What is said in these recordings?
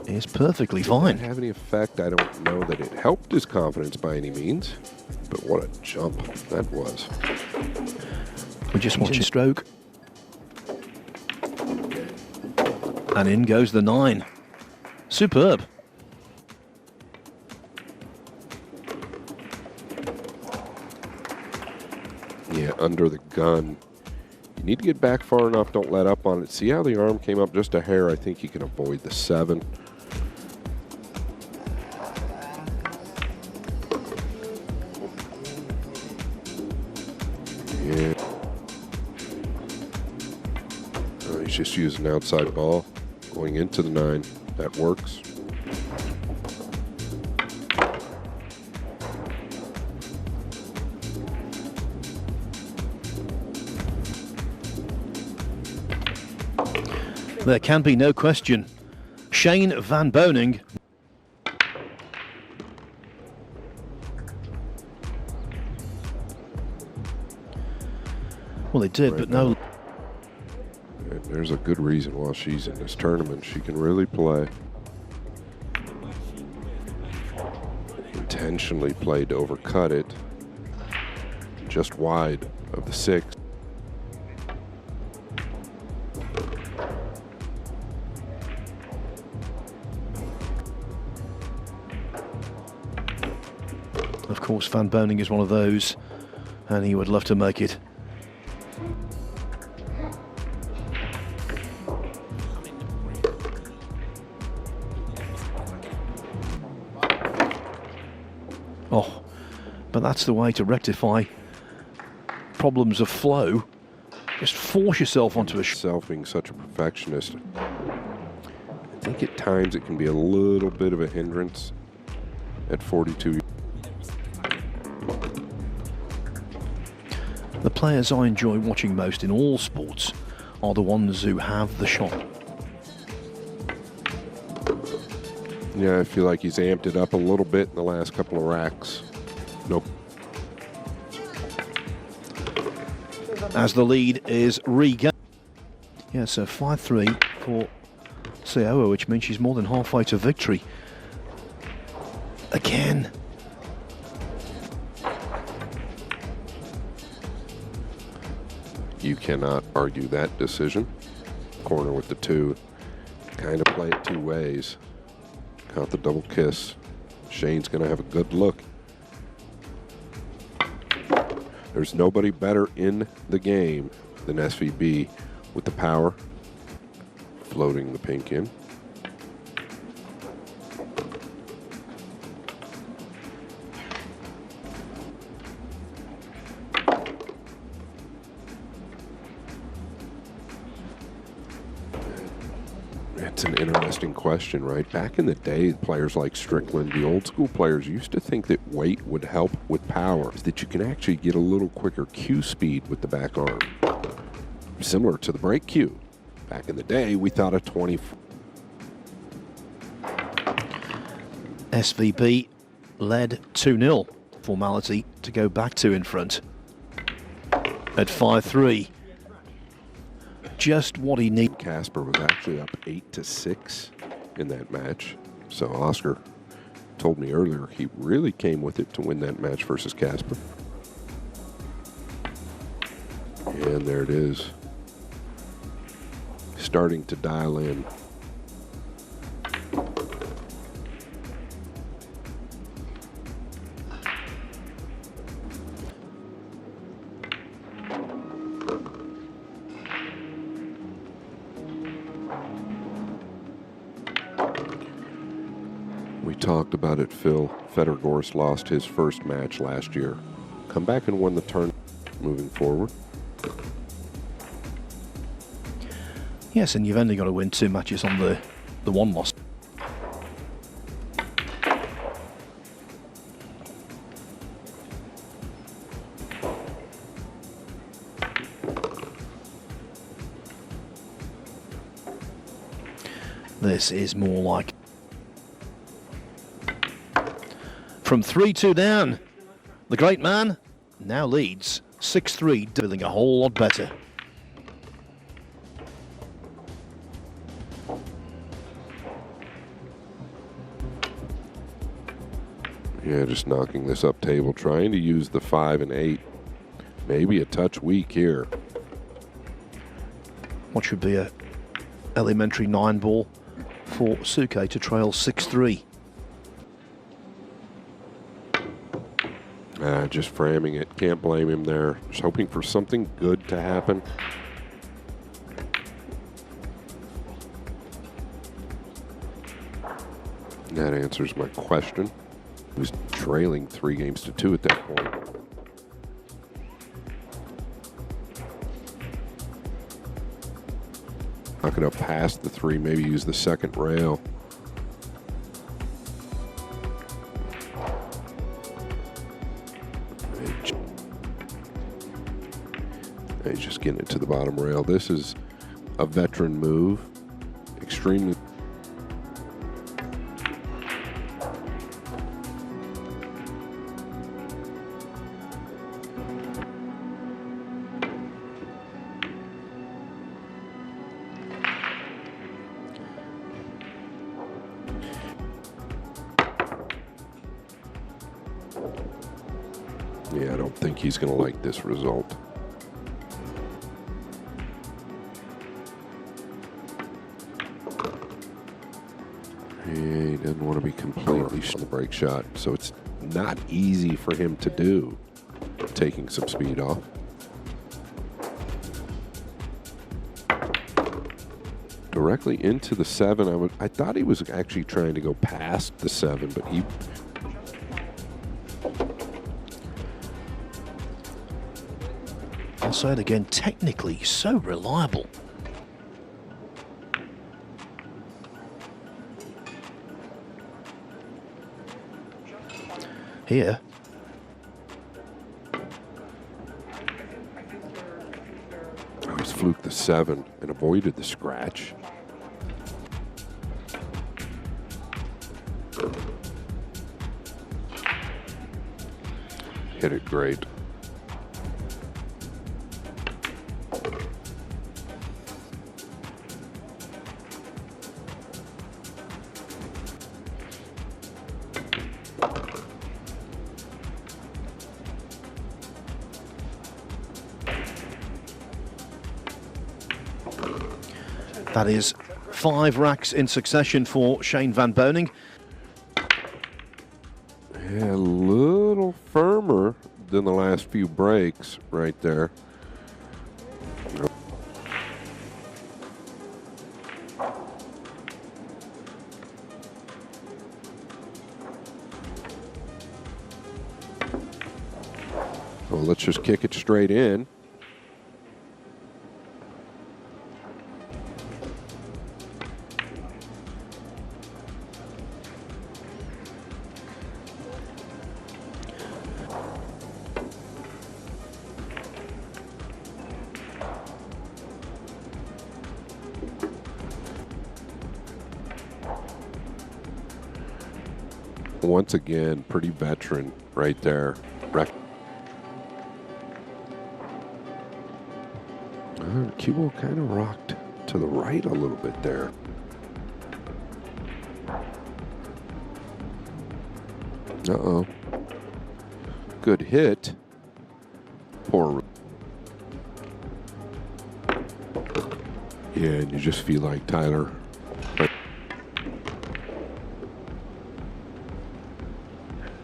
is perfectly fine. Did it have any effect? I don't know that it helped his confidence by any means, but what a jump that was. We're just watching stroke. And in goes the 9. Superb. Yeah, under the gun. You need to get back far enough, don't let up on it. See how the arm came up just a hair? I think you can avoid the 7. Yeah. He's just using an outside ball going into the 9. That works. There can be no question. Shane van Boening. Well, they did, but no. And there's a good reason why she's in this tournament. She can really play. Intentionally played to overcut it. Just wide of the 6. Of course, Van Boening is one of those, and he would love to make it. Oh, but that's the way to rectify problems of flow. Just force yourself onto a Yourself being such a perfectionist. I think at times it can be a little bit of a hindrance at 42. The players I enjoy watching most in all sports are the ones who have the shot. Yeah, I feel like he's amped it up a little bit in the last couple of racks. Nope. As the lead is regained. Yeah, so 5-3 for Sioa, which means she's more than halfway to victory. Again. You cannot argue that decision. Corner with the 2. Kind of play it 2 ways. Caught the double kiss. Shane's going to have a good look. There's nobody better in the game than SVB with the power. Floating the pink in. It's an interesting question, right? Back in the day, players like Strickland, the old school players, used to think that weight would help with power, is that you can actually get a little quicker cue speed with the back arm. Similar to the break cue. Back in the day, we thought a 20. SVB led 2-0. Formality to go back to in front at 5-3. Just what he needed. Casper was actually up 8-6 in that match. So Oscar told me earlier he really came with it to win that match versus Casper. And there it is. Starting to dial in. We talked about it, Phil. Federgorst lost his first match last year. Come back and won the tournament moving forward. Yes, and you've only got to win 2 matches on the 1 loss. This is more like from 3-2 down. The great man now leads 6-3, feeling a whole lot better. Yeah, just knocking this up table, trying to use the 5 and 8. Maybe a touch weak here. What should be a elementary 9 ball for Suke to trail 6-3. Just framing it. Can't blame him there. Just hoping for something good to happen. That answers my question. He was trailing 3-2 at that point. Knock it up past the 3, maybe use the second rail. He's just getting it to the bottom rail. This is a veteran move. Extremely. Yeah, I don't think he's going to like this result. He doesn't want to be completely on the break shot, so it's not easy for him to do, taking some speed off. Directly into the 7. I thought he was actually trying to go past the 7, but he. I'll say it again, technically so reliable. Here. Oh, he's fluked the 7 and avoided the scratch. Hit it great. That is 5 racks in succession for Shane van Boening. Yeah, a little firmer than the last few breaks right there. Well, let's just kick it straight in. Once again, pretty veteran right there. Cue ball kind of rocked to the right a little bit there. Uh-oh. Good hit. Poor. Yeah, and you just feel like Tyler.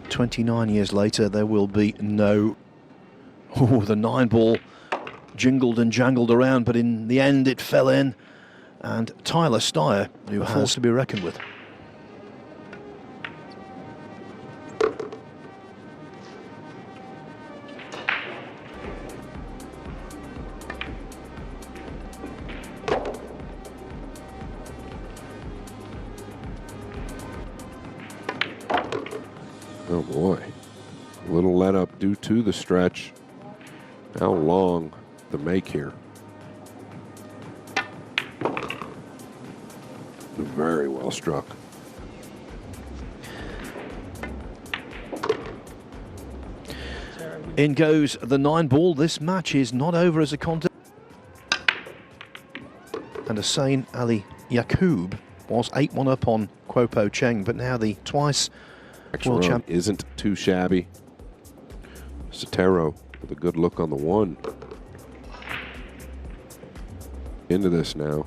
29 years later, there will be no... Oh, the 9 ball jingled and jangled around, but in the end it fell in. And Tyler Steyer, who has to be reckoned with. Oh boy, a little let up due to the stretch. How long the make here? Very well struck. In goes the 9 ball. This match is not over as a contest. And Hussein Ali Yaqub was 8-1 up on Kwopo Cheng, but now the twice World champ isn't too shabby. Sotero with a good look on the one. Into this now.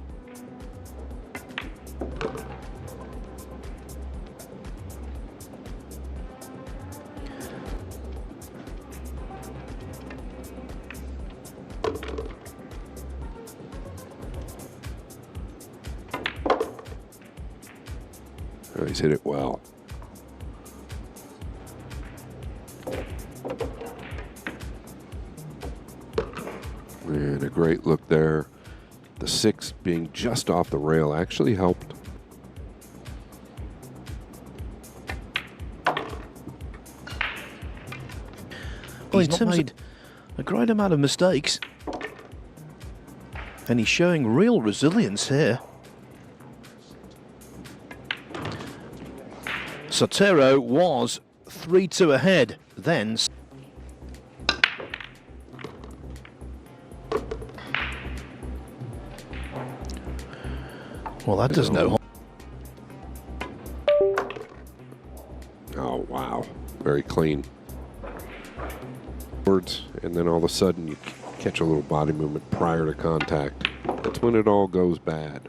Oh, he's hit it well. And a great look there. The 6 being just off the rail actually helped. Well, he's not made a great amount of mistakes. And he's showing real resilience here. Sotero was 3-2 ahead then. Well, that does no harm. Oh, wow. Very clean. And then all of a sudden you catch a little body movement prior to contact. That's when it all goes bad.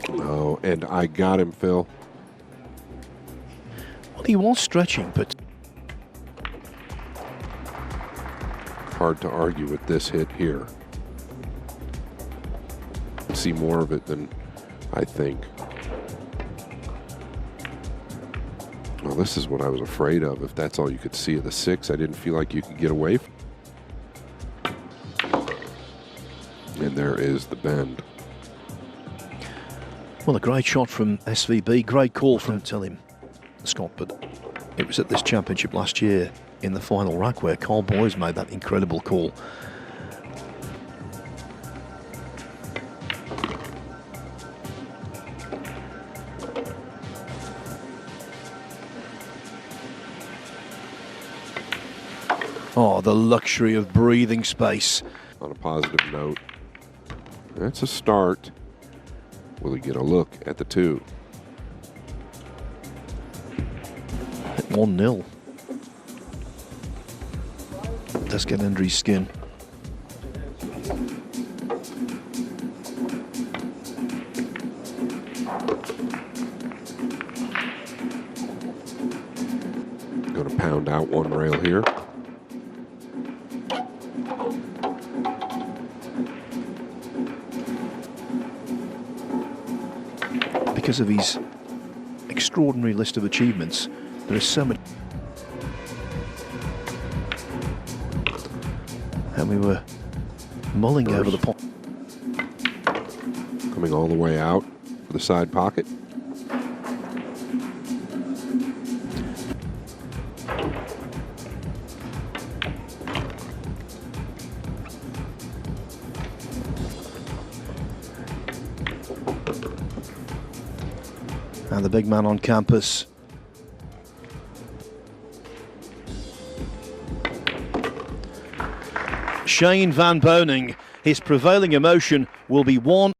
Oh, and I got him, Phil. Well, he was stretching, but hard to argue with this hit here. See more of it than I think. Well, this is what I was afraid of. If that's all you could see of the 6, I didn't feel like you could get away from. And there is the bend. Well, a great shot from SVB, great call from, tell him, Scott, but it was at this championship last year in the final rack where Carl Boyes made that incredible call. Oh, the luxury of breathing space. On a positive note, that's a start. Will he get a look at the 2? 1-0. Does get under his skin. Going to pound out one rail here. Because of his extraordinary list of achievements, there is so much. And we were mulling over the pot. Coming all the way out for the side pocket. And the big man on campus. Shane van Boening, his prevailing emotion will be one.